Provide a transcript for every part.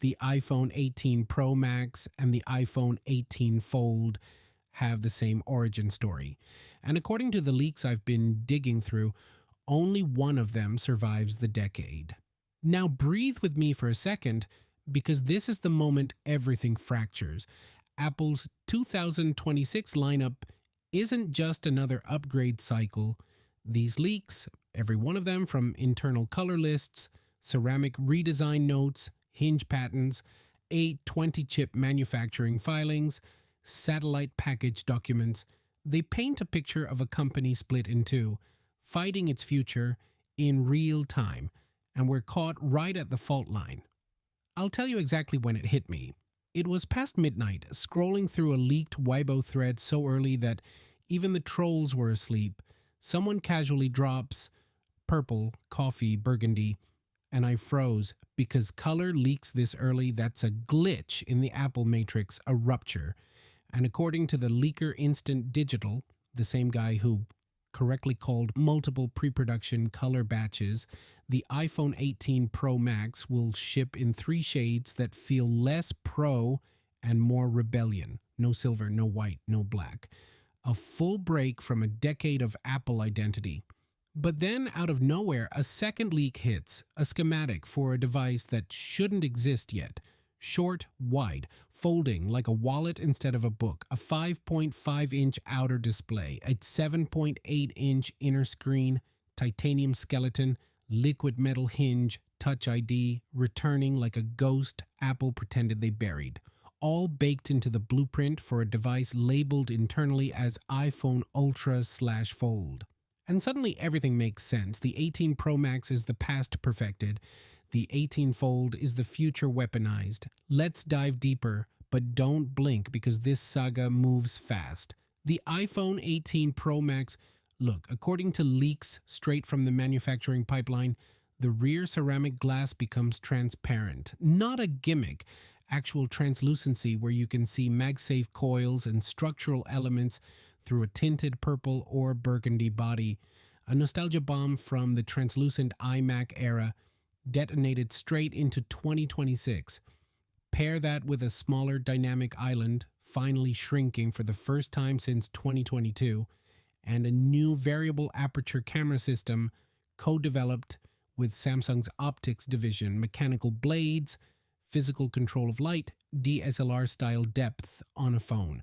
the iPhone 18 Pro Max and the iPhone 18 Fold have the same origin story. And according to the leaks I've been digging through, only one of them survives the decade. Now breathe with me for a second, because this is the moment everything fractures. Apple's 2026 lineup isn't just another upgrade cycle. These leaks, every one of them from internal color lists, ceramic redesign notes, hinge patents, A20-chip manufacturing filings, satellite package documents, they paint a picture of a company split in two, fighting its future in real time, and we're caught right at the fault line. I'll tell you exactly when it hit me. It was past midnight, scrolling through a leaked Weibo thread so early that even the trolls were asleep. Someone casually drops purple, coffee, burgundy, and I froze because color leaks this early, that's a glitch in the Apple matrix, a rupture. And according to the leaker Instant Digital, the same guy who correctly called multiple pre-production color batches, the iPhone 18 Pro Max will ship in 3 shades that feel less pro and more rebellion. No silver, no white, no black. A full break from a decade of Apple identity. But then, out of nowhere, a second leak hits, a schematic for a device that shouldn't exist yet. Short, wide, folding like a wallet instead of a book, a 5.5-inch outer display, a 7.8-inch inner screen, titanium skeleton, liquid metal hinge, Touch ID, returning like a ghost Apple pretended they buried. All baked into the blueprint for a device labeled internally as iPhone Ultra/Fold. And suddenly everything makes sense. The 18 Pro Max is the past perfected. The 18 Fold is the future weaponized. Let's dive deeper, but don't blink because this saga moves fast. The iPhone 18 Pro Max, look, according to leaks straight from the manufacturing pipeline, the rear ceramic glass becomes transparent. Not a gimmick, actual translucency where you can see MagSafe coils and structural elements through a tinted purple or burgundy body. A nostalgia bomb from the translucent iMac era, detonated straight into 2026. Pair that with a smaller dynamic island, finally shrinking for the first time since 2022, and a new variable aperture camera system co-developed with Samsung's optics division, mechanical blades, physical control of light, DSLR-style depth on a phone.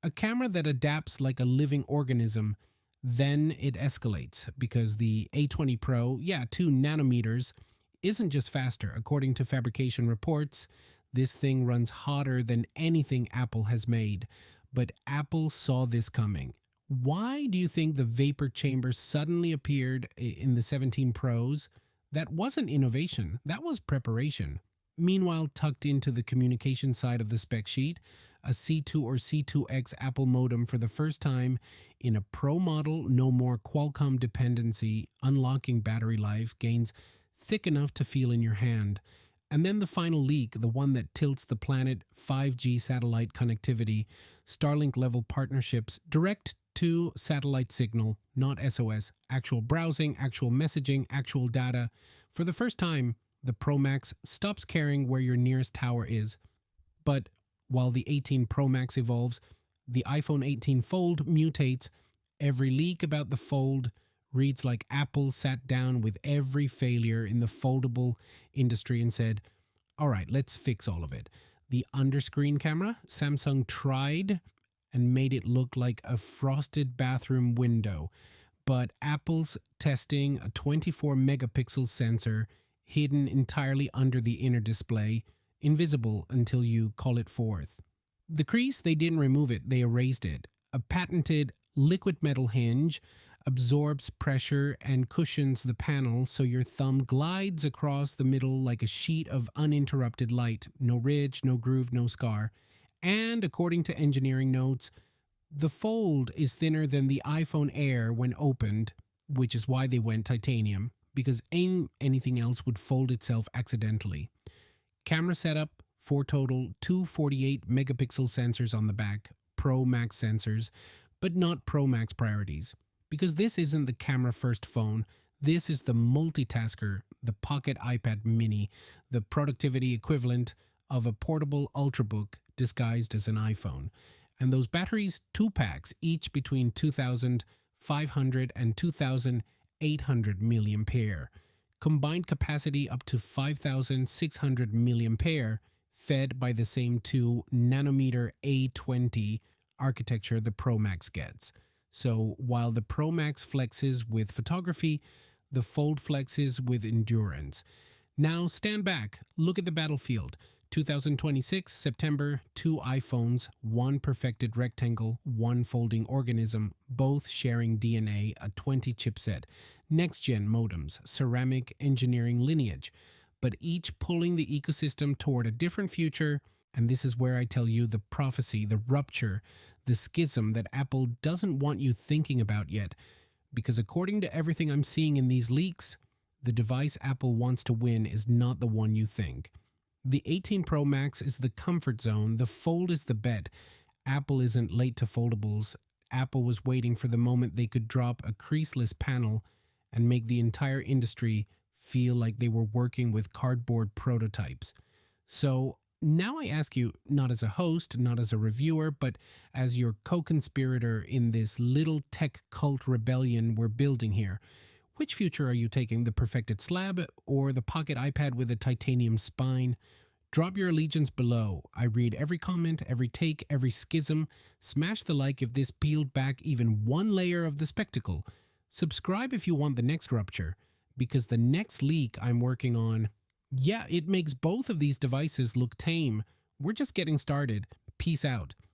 A camera that adapts like a living organism. Then it escalates because the A20 Pro, 2 nanometers, isn't just faster. According to fabrication reports, this thing runs hotter than anything Apple has made. But Apple saw this coming. Why do you think the vapor chamber suddenly appeared in the 17 Pros? That wasn't innovation, that was preparation. Meanwhile, tucked into the communication side of the spec sheet, a C2 or C2X Apple modem for the first time in a Pro model, no more Qualcomm dependency, unlocking battery life, gains thick enough to feel in your hand. And then the final leak, the one that tilts the planet, 5G satellite connectivity, Starlink-level partnerships, direct to satellite signal, not SOS, actual browsing, actual messaging, actual data. For the first time, the Pro Max stops caring where your nearest tower is. But while the 18 Pro Max evolves, the iPhone 18 Fold mutates. Every leak about the Fold reads like Apple sat down with every failure in the foldable industry and said, all right, let's fix all of it. The underscreen camera, Samsung tried and made it look like a frosted bathroom window. But Apple's testing a 24 megapixel sensor hidden entirely under the inner display, invisible until you call it forth. The crease, they didn't remove it, they erased it. A patented liquid metal hinge absorbs pressure and cushions the panel so your thumb glides across the middle like a sheet of uninterrupted light. No ridge, no groove, no scar. And according to engineering notes, the Fold is thinner than the iPhone Air when opened, which is why they went titanium, because anything else would fold itself accidentally. Camera setup, 4 total, 248 megapixel sensors on the back, Pro Max sensors, but not Pro Max priorities. Because this isn't the camera-first phone, This is the multitasker, the pocket iPad mini, the productivity equivalent of a portable ultrabook disguised as an iPhone. And those batteries, two packs, each between 2,500 and 2,800 milliampere. Combined capacity up to 5,600 milliampere, fed by the same 2 nanometer A20 architecture the Pro Max gets. So while the Pro Max flexes with photography, the Fold flexes with endurance. Now stand back, look at the battlefield. 2026, September, two iPhones, one perfected rectangle, one folding organism, both sharing DNA, a 20 chipset, next gen modems, ceramic engineering lineage, but each pulling the ecosystem toward a different future. And this is where I tell you the prophecy, the rupture, the schism that Apple doesn't want you thinking about yet. Because according to everything I'm seeing in these leaks, the device Apple wants to win is not the one you think. The 18 Pro Max is the comfort zone, the Fold is the bet. Apple isn't late to foldables. Apple was waiting for the moment they could drop a creaseless panel and make the entire industry feel like they were working with cardboard prototypes. So now I ask you, not as a host, not as a reviewer, but as your co-conspirator in this little tech cult rebellion we're building here, which future are you taking, the perfected slab or the pocket iPad with a titanium spine? Drop your allegiance below. I read every comment, every take, every schism. Smash the like if this peeled back even one layer of the spectacle. Subscribe if you want the next rupture, because the next leak I'm working on, yeah, it makes both of these devices look tame. We're just getting started. Peace out.